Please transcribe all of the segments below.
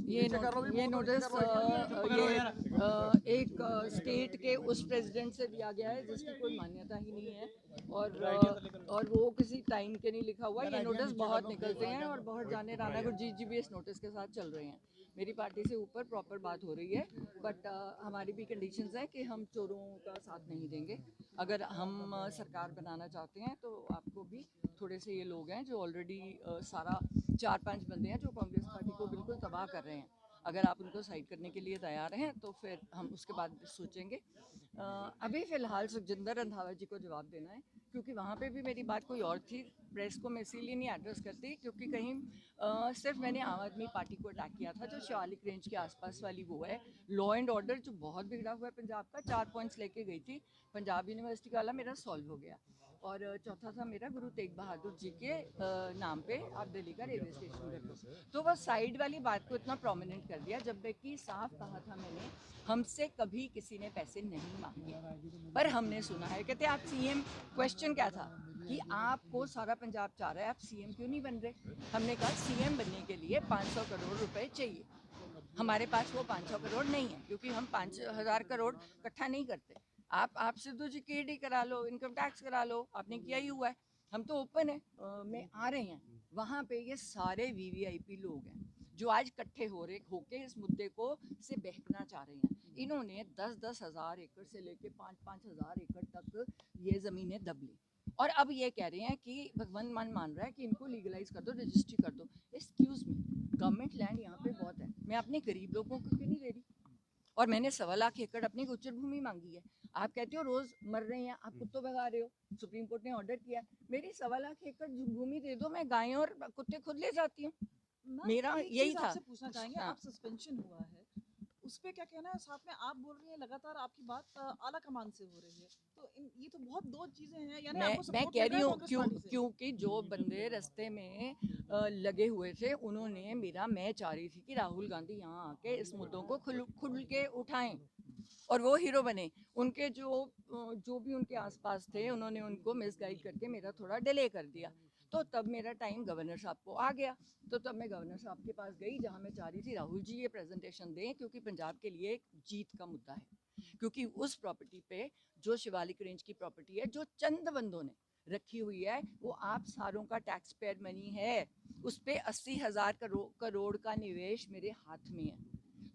ये नोटिस एक स्टेट के उस प्रेसिडेंट से दिया गया है जिसकी कोई मान्यता ही नहीं है, और वो किसी टाइम के नहीं लिखा हुआ। ये नोटिस बहुत निकलते हैं और बहुत जाने राना गुरजीत जी भी इस नोटिस के साथ चल रहे हैं। मेरी पार्टी से ऊपर प्रॉपर बात हो रही है, बट हमारी भी कंडीशंस हैं कि हम चोरों का साथ नहीं देंगे। अगर हम सरकार बनाना चाहते हैं तो आपको भी थोड़े से ये लोग हैं जो ऑलरेडी सारा 4-5 बंदे हैं जो कांग्रेस पार्टी को बिल्कुल तबाह कर रहे हैं। अगर आप उनको साइड करने के लिए तैयार हैं तो फिर हम उसके बाद सोचेंगे। अभी फ़िलहाल सुखजिंदर रंधावा जी को जवाब देना है, क्योंकि वहाँ पे भी मेरी बात कोई और थी। प्रेस को मैं इसीलिए नहीं एड्रेस करती क्योंकि कहीं सिर्फ मैंने आम आदमी पार्टी को अटैक किया था, जो शिवालिक रेंज के आसपास वाली वो है। लॉ एंड ऑर्डर जो बहुत बिगड़ा हुआ है पंजाब का, 4 पॉइंट्स लेके गई थी पंजाब यूनिवर्सिटी वाला, मेरा सॉल्व हो गया। और चौथा था मेरा गुरु तेग बहादुर जी के नाम पे आप दिल्ली का रेलवे स्टेशन कर लो। तो वो साइड वाली बात को इतना प्रोमिनेंट कर दिया, जबकि साफ कहा था मैंने, हमसे कभी किसी ने पैसे नहीं मांगे। पर हमने सुना है, कहते आप सीएम, क्वेश्चन क्या था कि आपको सारा पंजाब चाह रहा है, आप सीएम क्यों नहीं बन रहे? हमने कहा सीएम बनने के लिए 500 करोड़ रुपए चाहिए। हमारे पास वो 500 करोड़ नहीं है, क्योंकि हम 5,000 करोड़ इकट्ठा नहीं करते। आप सिद्धू जी केडी करा लो, इनकम टैक्स करा लो, आपने किया ही हुआ है। हम तो ओपन है में आ रहे हैं। वहाँ पे ये सारे वीवीआईपी लोग हैं जो आज इकट्ठे होके इस मुद्दे को से बहकना चाह रहे हैं। इन्होंने 10-10 हज़ार एकड़ से लेके 5-5 हज़ार एकड़ तक ये ज़मीनें दब ली, और अब ये कह रहे हैं कि भगवान मान रहा है कि इनको लीगलाइज कर दो, रजिस्ट्री कर दो। एक्सक्यूज़ मी, गवर्नमेंट लैंड यहाँ पे बहुत है, मैं अपने गरीब लोगों को क्यों नहीं दे रही? और मैंने 1.25 लाख एकड़ अपनी गुज्जर भूमि मांगी है। आप कहते हो रोज मर रहे हैं, आप कुत्तों भगा रहे हो, सुप्रीम कोर्ट ने ऑर्डर किया, मेरी 1.25 लाख एकड़ भूमि दे दो, मैं गायें और कुत्ते खुद ले जाती हूँ। मेरा यही था। आपसे पूछना चाहेंगे, हाँ। आप सस्पेंशन हुआ है उस पे क्या कहना है? साथ में आप बोल रही हैं लगातार आपकी बात आला कमान से हो रही है, तो ये तो बहुत दो चीजें हैं, यानी मैं आपको मैं सपोर्ट कह मिल रही रहा है हूँ कांग्रेस पार्टी से। क्योंकि जो बंदे रास्ते में लगे हुए थे, उन्होंने मेरा, मैं चाह रही थी कि राहुल गांधी यहाँ आके इस मुद्दों को खुल के उठाएं और वो हीरो बने। उनके जो भी उनके आसपास थे, उन्होंने उनको मिसगाइड करके मेरा थोड़ा डिले कर दिया। तो तब मेरा टाइम गवर्नर साहब को आ गया, तो तब मैं गवर्नर साहब के पास गई, जहाँ मैं चाह रही थी राहुल जी ये प्रेजेंटेशन दें, क्योंकि पंजाब के लिए एक जीत का मुद्दा है। क्योंकि उस प्रॉपर्टी पे, जो शिवालिक रेंज की प्रॉपर्टी है, जो चंद बंदों ने रखी हुई है, वो आप सारों का टैक्स पेयर मनी है। उस पर 80,000 करोड़ का निवेश मेरे हाथ में है,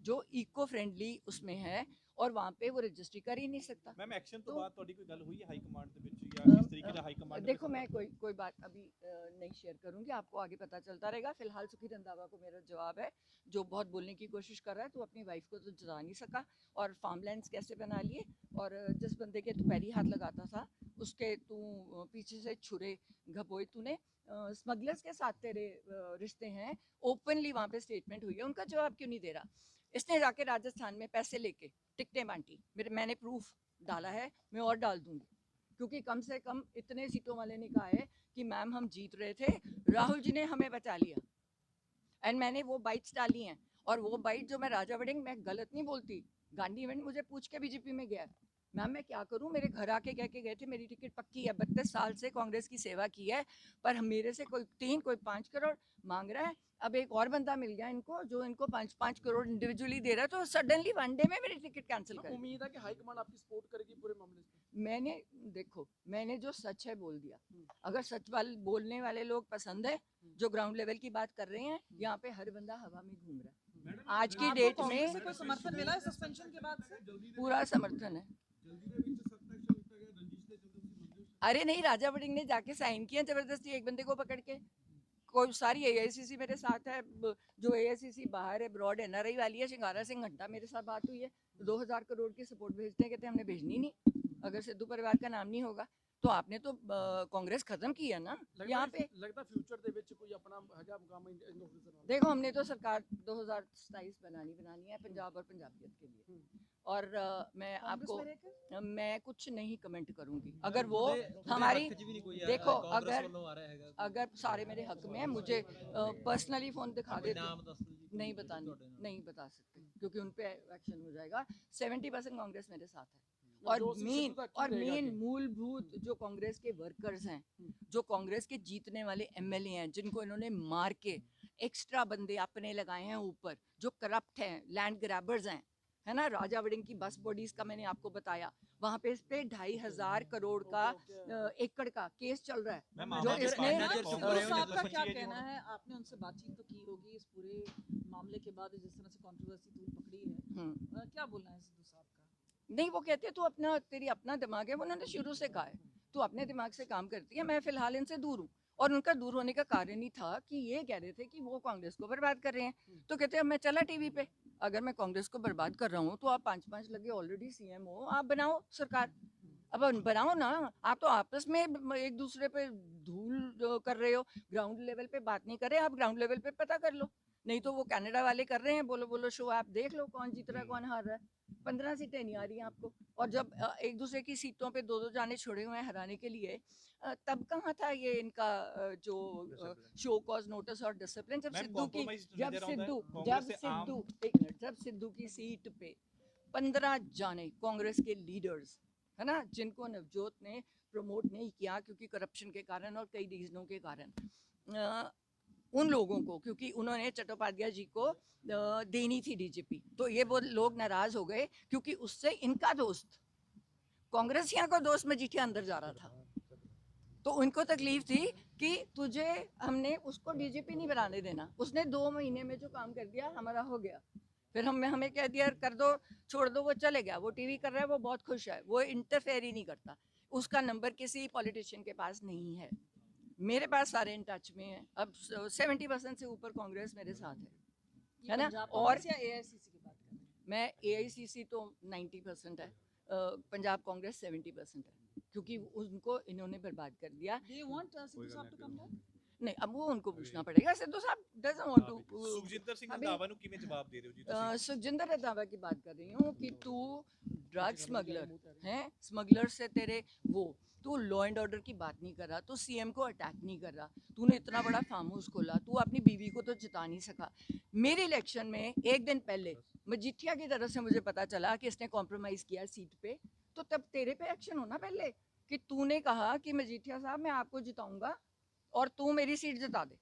जो इको फ्रेंडली उसमें है, और वहाँ पे वो रजिस्ट्री कर ही नहीं सकता। मैम एक्शन तो बात थोड़ी कोई गल हुई है हाई कमांड दे विच या इस तरीके से हाई कमांड? देखो, मैं कोई बात अभी नहीं शेयर करूंगी, आपको आगे पता चलता रहेगा। फिलहाल सुखी रंधावा को मेरा जवाब है, जो बहुत बोलने की कोशिश कर रहा है, तो अपनी वाइफ को तो जता नहीं सका, और फार्मलैंड्स कैसे बना लिए, और जिस बंदे के तू पैरी हाथ लगाता था, उसके तू पीछे से छुरे घपोए तूने। स्मगलर्स के साथ तेरे रिश्ते हैं, ओपनली वहाँ पे स्टेटमेंट हुई है, उनका जवाब क्यों नहीं दे रहा? इसने जाके राजस्थान में पैसे लेके टिकटें बांटी, मैंने प्रूफ डाला है, मैं और डाल दूंगी, क्योंकि कम से कम इतने सीटों वाले ने कहा है कि मैम हम जीत रहे थे, राहुल जी ने हमें बचा लिया, एंड मैंने वो बाइट्स डाली हैं। और वो बाइट जो मैं राजा वडिंग, मैं गलत नहीं बोलती, गांधी इवेंट मुझे पूछ के बीजेपी में गया, मैम मैं क्या करूं, मेरे घर आके कह के गए थे मेरी टिकट पक्की है, 32 साल से कांग्रेस की सेवा की है, पर मेरे से कोई 3 कोई 5 करोड़ मांग रहा है। अब एक और बंदा मिल गया इनको, जो इनको 5-5 करोड़ इंडिविजुअली दे रहा है, तो सडनली वन डे में मेरी टिकट कैंसिल कर। उम्मीद है कि हाईकमांड आपकी सपोर्ट करेगी पूरे मामले में। मैंने, देखो, मैंने जो सच है बोल दिया। अगर सच वाले बोलने वाले लोग पसंद है, जो ग्राउंड लेवल की बात कर रहे हैं, यहाँ पे हर बंदा हवा में घूम रहा है आज की आपको डेट कांग्रेस से में। कोई समर्थन मिला है सस्पेंशन के बाद से? पूरा समर्थन है। अरे नहीं, राजा वड़िंग ने जाके साइन किया जबरदस्ती एक बंदे को पकड़ के। कोई सारी एआईसीसी मेरे साथ है, जो एआईसीसी बाहर है, ब्रॉड एनआरआई वाली है, शिंगारा सिंह घंटा मेरे साथ बात हुई है, 2,000 करोड़ की सपोर्ट भेजते हैं, कहते हैं हमने भेजनी नहीं अगर सिद्धू परिवार का नाम नहीं होगा। तो आपने तो कांग्रेस खत्म की है ना यहाँ पे। लगता फ्यूचर ਦੇ ਵਿੱਚ ਕੋਈ ਆਪਣਾ ਹੈਗਾ ਮੁਕਾਮ इन ऑफिसर ਨਾਲ? देखो, हमने तो सरकार 2027 बनानी है पंजाब और पंजाबियत के लिए, और मैं कांग्रेस आपको में रहकर मैं कुछ नहीं कमेंट करूंगी। अगर वो हमारी, देखो, अगर सारे मेरे हक में है, मुझे पर्सनली फोन दिखा देते, नहीं बता सकते, क्योंकि उन पे एक्शन हो जाएगा। 70% कांग्रेस मेरे साथ है, और मेन मूलभूत जो कांग्रेस के वर्कर्स हैं, जो कांग्रेस के जीतने वाले एमएलए हैं, जिनको इन्होंने मार के एक्स्ट्रा बंदे अपने लगाए हैं ऊपर जो करप्ट हैं, लैंड ग्रैबर्स हैं, है ना। राजा वड़िंग की बस बॉडीज का मैंने आपको बताया, वहाँ पे इस पे 2,500 करोड़ का एकड़ का केस चल रहा मैम, है जो आम आदमी इसने पार्टी आप जो सिद्धू कांग्रेस साहब का ने क्या जी कहना उन्होंने- है? आपने उनसे बातचीत तो की होगी इस पूरे मामले के बाद, जिस तरह से कंट्रोवर्सी धूल पकड़ी है, क्या बोलना है सिद्धू साहब का? नहीं, वो कहते हैं तू अपना, तेरी अपना दिमाग है, वो उन्होंने शुरू से कहा है तू अपने दिमाग से काम करती है, मैं फिलहाल इनसे दूर हूँ। और उनका दूर होने का कारण ही था कि ये कह रहे थे कि वो कांग्रेस को बर्बाद कर रहे हैं, तो कहते हैं अब मैं चला टीवी पे, अगर मैं कांग्रेस को बर्बाद कर रहा हूँ तो आप 5-5 लगे ऑलरेडी सीएम हो, आप बनाओ सरकार, अब बनाओ ना। आप तो आपस में एक दूसरे पे धूल कर रहे हो, ग्राउंड लेवल पे बात नहीं कर रहे, आप ग्राउंड लेवल पे पता कर लो। नहीं तो वो कनाडा वाले कर रहे हैं, बोलो बोलो शो, आप देख लो कौन जीत रहा है कौन हार रहा है। 15 सीटें नहीं आ रही हैं आपको, और जब एक दूसरे की सीटों पे 2-2 जाने छोड़े हुए हैं हराने के लिए, तब कहाँ था ये इनका जो शो कॉज नोटिस और डिसिप्लिन। जब मैम, सिद्धू की compromise जब नजर आता है सिद्धू कांग्रेस जब से आम- सिद्धू एक मिनट, जब सिद्धू की सीट पे 15 जाने कांग्रेस के लीडर्स, है ना, जिनको नवजोत ने प्रमोट नहीं किया क्योंकि करप्शन के कारण और कई रीजनों के कारण, उन लोगों को, क्योंकि उन्होंने चट्टोपाध्याय जी को देनी थी डीजीपी, तो ये वो लोग नाराज हो गए क्योंकि उससे इनका दोस्त कांग्रेसियों का दोस्त मजीठिया अंदर जा रहा था, तो उनको तकलीफ थी कि तुझे हमने उसको डीजीपी नहीं बनाने देना। उसने 2 महीने में जो काम कर दिया हमारा हो गया, फिर हमें कह दिया कर दो, छोड़ दो, वो चले गया, वो टीवी कर रहा है, वो बहुत खुश है, वो इंटरफेयर ही नहीं करता, उसका नंबर किसी पॉलिटिशियन के पास नहीं है। मेरे पास सारे इन टच में हैं, अब 70% से ऊपर कांग्रेस मेरे साथ ये है ना। पंजाब और कांग्रेस या एआईसीसी की बात कर रहे हैं? मैं एआईसीसी तो 90% है, पंजाब कांग्रेस 70% है, क्योंकि उनको इन्होंने बर्बाद कर दिया। Do you want सिद्धू साहब to come back? नहीं, अब वो उनको पूछना पड़ेगा, सिद्धू साहब doesn't want to. Sukhjinder Singh अभी ਰੰਧਾਵਾ ਨੂੰ ਕਿਵੇਂ ਜਵਾਬ ਦੇ ਰਹੇ ਹੋ ਜੀ ਤੁਸੀਂ? सुखजिंदर रंधावा की बात कर रही हूँ कि तू ड्रग स्मगलर है, स्मगलर से तेरे वो, तू लॉ एंड ऑर्डर की बात नहीं कर रहा, तू सीएम को अटैक नहीं कर रहा, तूने इतना बड़ा फार्म हाउस खोला, तू अपनी बीवी को तो जिता नहीं सका। मेरे इलेक्शन में एक दिन पहले मजीठिया की तरफ से मुझे पता चला कि इसने कॉम्प्रोमाइज़ किया सीट पे, तो तब तेरे पे एक्शन होना पहले कि तूने कहा कि मजीठिया साहब मैं आपको जिताऊंगा और तू मेरी सीट जिता दे।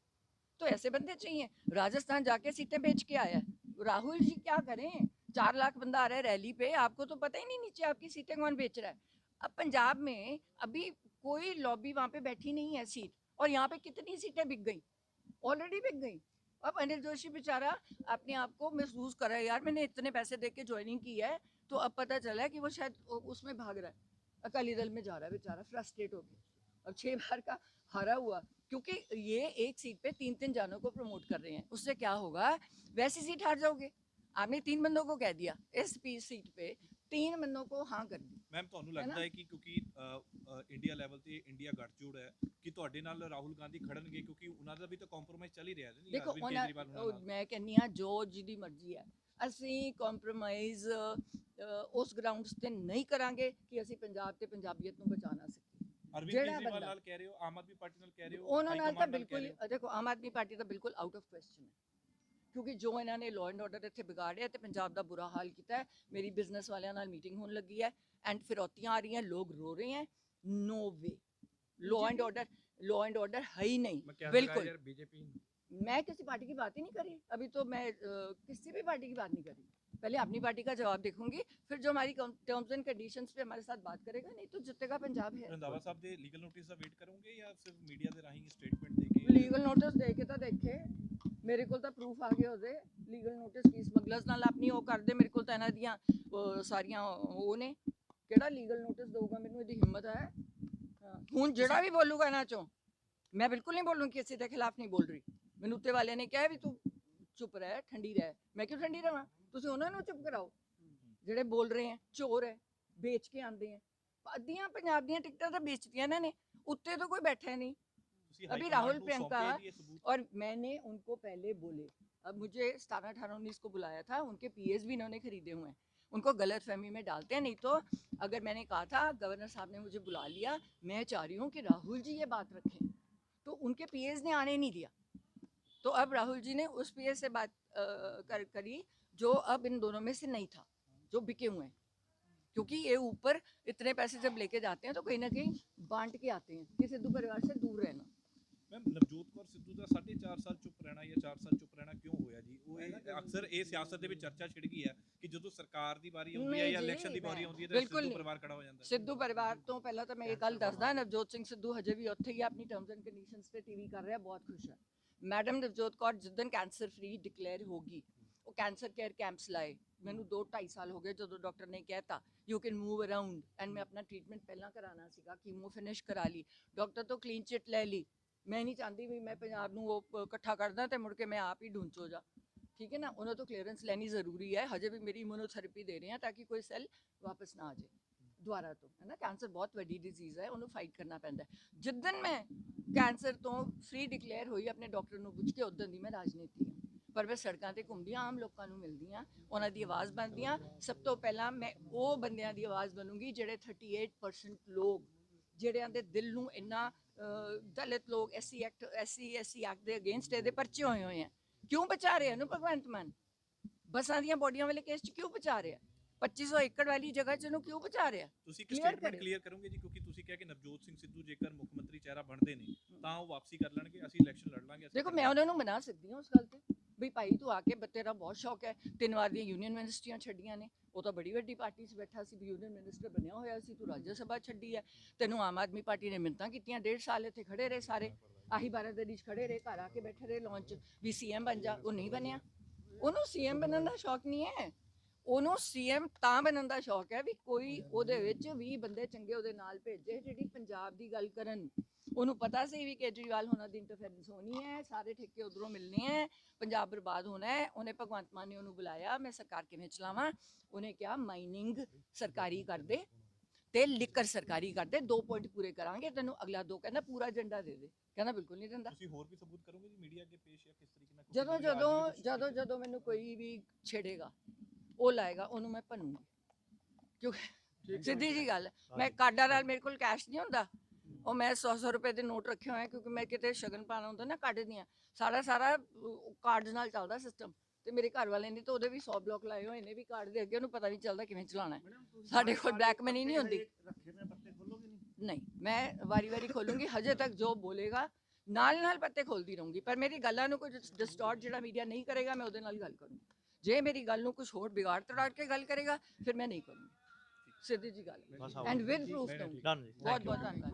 तो ऐसे बंदे चाहिए। राजस्थान जाके सीटें बेच के आया है राहुल जी, क्या करें? 4 लाख बंदा आ रहा है रैली पे, आपको तो पता ही नहीं नीचे आपकी सीटें कौन बेच रहा है। अब पंजाब में अभी कोई लॉबी वहाँ पे बैठी नहीं है सीट, और यहाँ पे कितनी सीटें बिक गई, ऑलरेडी बिक गई। अब अनिल जोशी बेचारा अपने आप को महसूस कर रहा है, यार मैंने इतने पैसे दे के ज्वाइनिंग की है, तो अब पता चला है कि वो शायद उसमें भाग रहा है, अकाली दल में जा रहा है बेचारा, फ्रस्ट्रेट हो गया। अब 6 बार का हारा हुआ, क्योंकि ये एक सीट पे 3-3 जानों को प्रमोट कर रहे हैं, उससे क्या होगा, वैसी सीट हार जाओगे। आपने 3 बंदों को कह दिया, इस सीट पे 3 बंदों को हाँ कर दी। ਮੈਮ, ਤੁਹਾਨੂੰ ਹੈ ਨਾ? ਲੱਗਦਾ ਹੈ ਕਿ ਕਿਉਂਕਿ ਇੰਡੀਆ ਲੈਵਲ ਤੇ ਇੰਡੀਆ ਗੱਠਜੋੜ ਹੈ ਕਿ ਤੁਹਾਡੇ ਨਾਲ ਰਾਹੁਲ ਗਾਂਧੀ ਖੜਨਗੇ, ਕਿਉਂਕਿ ਉਹਨਾਂ ਦਾ ਵੀ ਤਾਂ ਕੰਪਰੋਮਾਈਜ਼ ਚੱਲ ਹੀ ਰਿਹਾ ਹੈ ਨਹੀਂ ਦੇਖੋ ਅਰਵਿੰਦ ਕੇਜਰੀਵਾਲ ਉਹਨਾਂ ਨਾਲ? ਮੈਂ ਕਹਿੰਨੀ ਆ ਜੋ ਜਿਹਦੀ ਮਰਜ਼ੀ ਹੈ, ਅਸੀਂ ਕੰਪਰੋਮਾਈਜ਼ ਉਸ ਗਰਾਊਂਡਸ ਤੇ ਨਹੀਂ ਕਰਾਂਗੇ ਕਿ ਅਸੀਂ ਪੰਜਾਬ ਤੇ ਪੰਜਾਬੀਅਤ ਨੂੰ ਬਚਾ ਨਾ ਸਕੀਏ। ਅਰਵਿੰਦ ਜਿਹੜਾ ਕੇਜਰੀਵਾਲ ਬੰਦਾ- ਨਾਲ ਕਹਿ ਰਹੇ ਹੋ, ਆਮ ਆਦਮੀ ਪਾਰਟੀ ਨਾਲ ਕਹਿ ਰਹੇ ਹੋ, ਉਹਨਾਂ ਨਾਲ ਤਾਂ ਹਾਈਕਮਾਂਡ ਨਾਲ ਕਹਿ ਬਿਲਕੁਲ ਰਹੇ ਹੋ? ਦੇਖੋ ਆਮ ਆਦਮੀ ਪਾਰਟੀ ਤਾਂ ਬਿਲਕੁਲ ਆਊਟ ਆਫ ਕੁਐਸਚਨ ਹੈ, ਕਿਉਂਕਿ ਜੋ ਇਹਨਾਂ ਨੇ ਲਾਅ ਐਂਡ ਆਰਡਰ ਇੱਥੇ ਵਿਗਾੜਿਆ ਤੇ ਪੰਜਾਬ ਦਾ ਬੁਰਾ ਹਾਲ ਕੀਤਾ ਹੈ। ਮੇਰੀ ਬਿਜ਼ਨਸ ਵਾਲਿਆਂ ਨਾਲ ਮੀਟਿੰਗ ਹੋਣ ਲੱਗੀ ਹੈ ਐਂਡ ਫਿਰੌਤੀਆਂ ਆ ਰਹੀਆਂ, ਲੋग रो रहे हैं, no way, law and order है ही नहीं बिल्कुल। बीजेपी मैं किसी पार्टी की बात ही नहीं करी अभी, तो मैं किसी भी पार्टी की बात नहीं करी, पहले अपनी पार्टी का जवाब देखूंगी, फिर जो हमारी टर्म्स एंड कंडीशंस पे हमारे साथ बात करेगा, नहीं तो जितेगा पंजाब है। ਰੰਧਾਵਾ ਸਾਹਿਬ ਦੇ ਲੀਗਲ ਨੋਟਿਸ ਦਾ ਵੇਟ ਕਰੋਗੇ ਜਾਂ ਸਿਰਫ ਮੀਡੀਆ ਦੇ ਰਾਹੀਂ ਸਟੇਟਮੈਂਟ ਦੇ ਕੇ? ਲੀਗਲ ਨੋਟਿਸ ਦੇ ਕੇ ਤਾਂ ਦੇਖੇ, ਮੇਰੇ ਕੋਲ ਤਾਂ ਪ੍ਰੂਫ ਆ ਗਏ ਉਹਦੇ, ਲੀਗਲ ਨੋਟਿਸ ਕੀ ਸਮਗਲਰਸ ਨਾਲ ਆਪਣੀ ਉਹ ਕਰਦੇ, ਮੇਰੇ ਕੋਲ ਤਾਂ ਇਹਨਾਂ ਦੀਆਂ ਸਾਰੀਆਂ ਉਹ ਨੇ, ਕਿਹੜਾ ਲੀਗਲ ਨੋਟਿਸ ਦਊਗਾ ਮੈਨੂੰ, ਇਹਦੀ ਹਿੰਮਤ ਹੈ? ਹੁਣ ਜਿਹੜਾ ਵੀ ਬੋਲੂਗਾ ਇਹਨਾਂ ਚੋਂ, ਮੈਂ ਬਿਲਕੁਲ ਨਹੀਂ ਬੋਲੂੰ, ਕਿਸੇ ਦੇ ਖਿਲਾਫ ਨਹੀਂ ਬੋਲ ਰਹੀ। ਮੈਨੂੰ ਉੱਤੇ ਵਾਲਿਆਂ ਨੇ ਕਿਹਾ ਵੀ ਤੂੰ ਚੁੱਪ ਰਹਿ, ਠੰਡੀ ਰਹਿ, ਮੈਂ ਕਿਉਂ ਠੰਡੀ ਰਹਾਂ? ਤੁਸੀਂ ਉਹਨਾਂ ਨੂੰ ਚੁੱਪ ਕਰਾਓ ਜਿਹੜੇ ਬੋਲ ਰਹੇ ਹੈ, ਚੋਰ ਹੈ, ਵੇਚ ਕੇ ਆਉਂਦੇ ਹੈ। ਅੱਧੀਆਂ ਪੰਜਾਬ ਦੀਆਂ ਟਿਕਟਾਂ ਤਾਂ ਵੇਚਤੀਆਂ ਇਹਨਾਂ ਨੇ, ਉੱਤੇ तो कोई बैठा नहीं। ਤੁਸੀਂ अभी ਹਾਈਕਮਾਂਡ राहुल ਨੂੰ प्रियंका ਸੌਂਪੇ ਜੀ ਇਹ सबूत? और मैंने उनको पहले बोले, अब मुझे 17-18-19 को बुलाया था, उनके पीएस भी इन्होंने खरीदे हुए हैं, उनको गलत फहमी में डालते हैं। नहीं तो अगर मैंने कहा था, गवर्नर साहब ने मुझे बुला लिया, मैं चाह रही हूँ कि राहुल जी ये बात रखें, तो उनके पीएस ने आने नहीं दिया, तो अब राहुल जी ने उस पीएस से बात करी जो अब इन दोनों में से नहीं था, जो बिके हुए हैं, क्योंकि ये ऊपर इतने पैसे जब लेके जाते हैं तो कहीं ना कहीं बांट के आते हैं कि सिद्धू परिवार से दूर रहना, ਮੈਮ ਨਵਜੋਤ ਕੌਰ ਸਿੱਧੂ ਦਾ 4.5 ਸਾਲ ਚੁੱਪ ਰਹਿਣਾ ਜਾਂ 4 ਸਾਲ ਚੁੱਪ ਰਹਿਣਾ ਕਿਉਂ ਹੋਇਆ ਜੀ? ਉਹ ਅਕਸਰ ਇਹ ਸਿਆਸਤ ਦੇ ਵਿੱਚ ਚਰਚਾ ਛਿੜ ਗਈ ਹੈ ਕਿ ਜਦੋਂ ਸਰਕਾਰ ਦੀ ਵਾਰੀ ਆਉਂਦੀ ਹੈ ਜਾਂ ਇਲੈਕਸ਼ਨ ਦੀ ਵਾਰੀ ਆਉਂਦੀ ਹੈ ਤਾਂ ਸਿੱਧੂ ਪਰਿਵਾਰ ਖੜਾ ਹੋ ਜਾਂਦਾ ਹੈ। ਸਿੱਧੂ ਪਰਿਵਾਰ ਤੋਂ ਪਹਿਲਾਂ ਤਾਂ ਮੈਂ ਇਹ ਗੱਲ ਦੱਸਦਾ, ਨਵਜੋਤ ਸਿੰਘ ਸਿੱਧੂ ਹਜੇ ਵੀ ਉੱਥੇ ਹੀ ਆਪਣੀ ਟਰਮਸ ਐਂਡ ਕੰਡੀਸ਼ਨਸ ਤੇ ਟੀਵੀ ਕਰ ਰਿਹਾ, ਬਹੁਤ ਖੁਸ਼ ਹੈ। ਮੈਡਮ ਨਵਜੋਤ ਕੌਰ ਜਿੱਦਣ ਕੈਂਸਰ ਫ੍ਰੀ ਡਿਕਲੇਅਰ ਹੋਗੀ, ਉਹ ਕੈਂਸਰ ਕੇਅਰ ਕੈਂਪਸ ਲਾਏ। ਮੈਨੂੰ 2-2.5 ਸਾਲ ਹੋ ਗਏ ਜਦੋਂ ਡਾਕਟਰ ਨੇ ਕਹਿਤਾ you can move around, and ਮੈਂ ਆਪਣਾ ਟ੍ਰੀਟਮੈਂਟ ਪਹਿਲਾਂ ਕਰਾਉਣਾ ਸੀਗਾ, ਕੀਮੋ ਫਿਨਿਸ਼ ਕਰਾ ਲਈ, ਡਾਕਟਰ ਤੋਂ ਕਲੀਨ ਚਿੱਟ ਲੈ ਲਈ। ਮੈਂ ਨਹੀਂ ਚਾਹੁੰਦੀ ਵੀ ਮੈਂ ਪੰਜਾਬ ਨੂੰ ਉਹ ਇਕੱਠਾ ਕਰਦਾ ਤੇ ਮੁੜ ਕੇ ਮੈਂ ਆਪ ਹੀ ਢੂੰਚੋ ਜਾ, ਠੀਕ ਹੈ ਨਾ। ਉਹਨਾਂ ਤੋਂ ਕਲੀਅਰੈਂਸ ਲੈਣੀ ਜ਼ਰੂਰੀ ਹੈ। ਹਜੇ ਵੀ ਮੇਰੀ ਇਮੂਨੋਥੈਰੇਪੀ ਦੇ ਰਹੇ ਹਾਂ ਤਾਂ ਕਿ ਕੋਈ ਸੈੱਲ ਵਾਪਸ ਨਾ ਆ ਜਾਏ ਦੁਬਾਰਾ ਤੋਂ, ਹੈ ਨਾ। ਕੈਂਸਰ ਬਹੁਤ ਵੱਡੀ ਡਿਜ਼ੀਜ਼ ਹੈ, ਉਹਨੂੰ ਫਾਈਟ ਕਰਨਾ ਪੈਂਦਾ। ਜਿੱਦਣ ਮੈਂ ਕੈਂਸਰ ਤੋਂ ਫ੍ਰੀ ਡਿਕਲੇਅਰ ਹੋਈ ਆਪਣੇ ਡਾਕਟਰ ਨੂੰ ਪੁੱਛ ਕੇ, ਉਦੋਂ ਦੀ ਮੈਂ ਰਾਜਨੀਤੀ ਹਾਂ। ਪਰ ਮੈਂ ਸੜਕਾਂ ਤੇ ਘੁੰਮਦੀ ਹਾਂ, ਆਮ ਲੋਕਾਂ ਨੂੰ ਮਿਲਦੀ ਹਾਂ, ਉਹਨਾਂ ਦੀ ਆਵਾਜ਼ ਬਣਦੀ ਹਾਂ। ਸਭ ਤੋਂ ਪਹਿਲਾਂ ਮੈਂ ਉਹ ਬੰਦਿਆਂ ਦੀ ਆਵਾਜ਼ ਬਣੂੰਗੀ ਜਿਹੜੇ 38% ਲੋਕ, ਜਿਹੜਿਆਂ ਦੇ ਦਿਲ ਨੂੰ ਇੰਨਾ ਦਲਿਤ ਲੋਕ ਐਸਸੀ ਐਕਟ ਦੇ ਅਗੇਂਸਟ ਇਹਦੇ ਪਰਚੇ ਹੋਏ ਆ, ਕਿਉਂ ਬਚਾ ਰਹੇ ਇਹਨੂੰ ਭਗਵੰਤ ਮਾਨ? ਬੱਸਾਂ ਦੀਆਂ ਬੋਡੀਆਂ ਵਾਲੇ ਕੇਸ 'ਚ ਕਿਉਂ ਬਚਾ ਰਿਹਾ? 2500 ਏਕੜ ਵਾਲੀ ਜਗ੍ਹਾ 'ਚ ਇਹਨੂੰ ਕਿਉਂ ਬਚਾ ਰਿਹਾ? ਤੁਸੀਂ ਇੱਕ ਸਟੇਟਮੈਂਟ ਕਲੀਅਰ ਕਰੋਗੇ ਜੀ, ਕਿਉਂਕਿ ਤੁਸੀਂ ਕਿਹਾ ਕਿ ਨਵਜੋਤ ਸਿੰਘ ਸਿੱਧੂ ਜੇਕਰ ਮੁੱਖ ਮੰਤਰੀ ਚਿਹਰਾ ਬਣਦੇ ਨੇ ਤਾਂ ਉਹ ਵਾਪਸੀ ਕਰ ਲੈਣਗੇ, ਅਸੀਂ ਇਲੈਕਸ਼ਨ ਲੜ ਲਾਂਗੇ। ਦੇਖੋ ਮੈਂ ਉਹਨਾਂ ਨੂੰ ਮਨਾ ਸਕਦੀ ਹਾਂ ਉਸ ਗੱਲ ਤੇ ਵੀ ਭਾਈ ਤੂੰ ਆ ਕੇ, ਤੇਰਾ ਬਹੁਤ ਸ਼ੌਕ ਹੈ, 3 ਵਾਰ ਦੀਆਂ ਯੂਨੀਅਨ ਮਿਨਿਸਟਰੀਆਂ ਛੱਡੀਆਂ ਨੇ, ਉਹ ਤਾਂ ਬੜੀ ਵੱਡੀ ਪਾਰਟੀ 'ਚ ਬੈਠਾ ਸੀ, ਯੂਨੀਅਨ ਮਿਨਿਸਟਰ ਬਣਿਆ ਹੋਇਆ ਸੀ, ਤੂੰ ਰਾਜ ਸਭਾ ਛੱਡੀ ਹੈ। ਤੈਨੂੰ ਆਮ ਆਦਮੀ ਪਾਰਟੀ ਨੇ ਮਿੰਨਤਾਂ ਕੀਤੀਆਂ, 1.5 ਸਾਲ ਇੱਥੇ ਖੜੇ ਰਹੇ ਸਾਰੇ, ਆਹੀ ਬਾਰਾਦਰੀ 'ਚ ਖੜੇ ਰਹੇ, ਘਰ ਆ ਕੇ ਬੈਠੇ ਰਹੇ ਲਾਂਚ ਵੀ ਸੀਐਮ ਬਣ ਜਾ, ਉਹ ਨਹੀਂ ਬਣਿਆ। ਉਹਨੂੰ ਸੀਐਮ ਬਣਨ ਦਾ ਸ਼ੌਕ ਨਹੀਂ ਹੈ, ਉਹਨੂੰ ਸੀਐਮ ਤਾਂ ਬਣਨ ਦਾ ਸ਼ੌਕ ਹੈ ਵੀ ਕੋਈ ਉਹਦੇ ਵਿੱਚ 20 ਬੰਦੇ ਚੰਗੇ ਉਹਦੇ ਨਾਲ ਭੇਜੇ ਜਿਹੜੀ ਪੰਜਾਬ ਦੀ ਗੱਲ ਕਰਨ। ਉਹਨੂੰ ਪਤਾ ਸੀ ਵੀ ਕੇਜਰੀਵਾਲ ਹੋਣਾ ਦੀ ਇੰਟਰਫੇਰੈਂਸ ਹੋਣੀ ਹੈ, ਸਾਰੇ ਠੇਕੇ ਉਧਰੋਂ ਮਿਲਣੇ ਹੈ, ਪੰਜਾਬ ਬਰਬਾਦ ਹੋਣਾ ਹੈ। ਉਹਨੇ ਭਗਵੰਤ ਮਾਨ ਨੇ ਉਹਨੂੰ ਬੁਲਾਇਆ, ਮੈਂ ਸਰਕਾਰ ਕਿਵੇਂ ਚਲਾਵਾਂ? ਉਹਨੇ ਕਿਹਾ ਮਾਈਨਿੰਗ ਸਰਕਾਰੀ ਕਰ ਦੇ ਤੇ ਲਿਕਰ ਸਰਕਾਰੀ ਕਰ ਦੇ, 2 ਪੁਆਇੰਟ ਪੂਰੇ ਕਰਾਂਗੇ ਤੈਨੂੰ, ਅਗਲਾ 2 ਕਹਿੰਦਾ ਪੂਰਾ ਏਜੰਡਾ ਦੇ ਦੇ, ਕਹਿੰਦਾ ਬਿਲਕੁਲ ਨਹੀਂ ਦਿੰਦਾ। ਤੁਸੀਂ ਹੋਰ ਵੀ ਸਬੂਤ ਕਰੋਗੇ ਜੀ ਮੀਡੀਆ ਅੱਗੇ ਪੇਸ਼, ਜਾਂ ਕਿਸ ਤਰੀਕੇ ਨਾਲ? ਜਦੋਂ ਮੈਨੂੰ ਕੋਈ ਵੀ ਛੇੜੇਗਾ, ਉਹ ਲਾਏਗਾ, ਉਹਨੂੰ ਮੈਂ ਭੰਨੂੰਗੀ। ਕਿਉਂਕਿ ਸਿੱਧੀ ਜੀ ਗੱਲ, ਮੈਂ ਕਾਰਡਾਂ ਨਾਲ, ਮੇਰੇ ਕੋਲ ਕੈਸ਼ ਨਹੀਂ ਹੁੰਦਾ, ਉਹ ਮੈਂ 100 ਰੁਪਏ ਦੇ ਨੋਟ ਰੱਖੇ ਹੋਏ, ਕਿਉਂਕਿ ਮੈਂ ਕਿਤੇ ਸ਼ਗਨ ਪਾਣਾ ਹੁੰਦਾ ਨਾ, ਕੱਢ ਦੀਆਂ ਸਾਰਾ ਕਾਰਡਸ ਨਾਲ ਚੱਲਦਾ ਸਿਸਟਮ। ਤੇ ਮੇਰੇ ਘਰ ਵਾਲੇ ਨੇ ਤਾਂ ਉਹਦੇ ਵੀ 100 ਬਲੌਕ ਲਾਏ ਹੋਏ ਨੇ ਵੀ ਕਾਰਡ ਦੇ ਅੱਗੇ, ਉਹਨੂੰ ਪਤਾ ਨਹੀਂ ਚੱਲਦਾ ਕਿਵੇਂ ਚਲਾਉਣਾ ਹੈ। ਸਾਡੇ ਕੋਲ ਬਲੈਕ ਮਨੀ ਨਹੀਂ ਹੁੰਦੀ। ਨਹੀਂ, ਮੈਂ ਵਾਰੀ ਖੋਲੂੰਗੀ, ਹਜੇ ਤੱਕ ਜੋ ਬੋਲੇਗਾ ਨਾਲ ਪੱਤੇ ਖੋਲਦੀ ਰਹੂੰਗੀ, ਪਰ ਮੇਰੀ ਗੱਲਾਂ ਨੂੰ ਕੋਈ ਡਿਸਟੋਰਟ ਜਿਹੜਾ ਮੀਡੀਆ ਨਹੀਂ ਕਰੇਗਾ, ਮੈਂ ਉਹਦੇ ਨਾਲ ਗੱਲ ਕਰੂੰਗੀ। ਜੇ ਮੇਰੀ ਗੱਲ ਨੂੰ ਕੁਝ ਹੋਰ ਵਿਗਾੜ ਤੜਾ ਕੇ ਗੱਲ ਕਰੇਗਾ, ਫਿਰ ਮੈਂ ਨਹੀਂ ਕਰੂੰਗੀ, ਸਿੱਧੀ ਜੀ ਗੱਲ, ਐਂਡ ਵਿਦ ਪ੍ਰੂਫ ਦਊਂਗੀ। ਬਹੁਤ ਧੰਨਵਾਦ।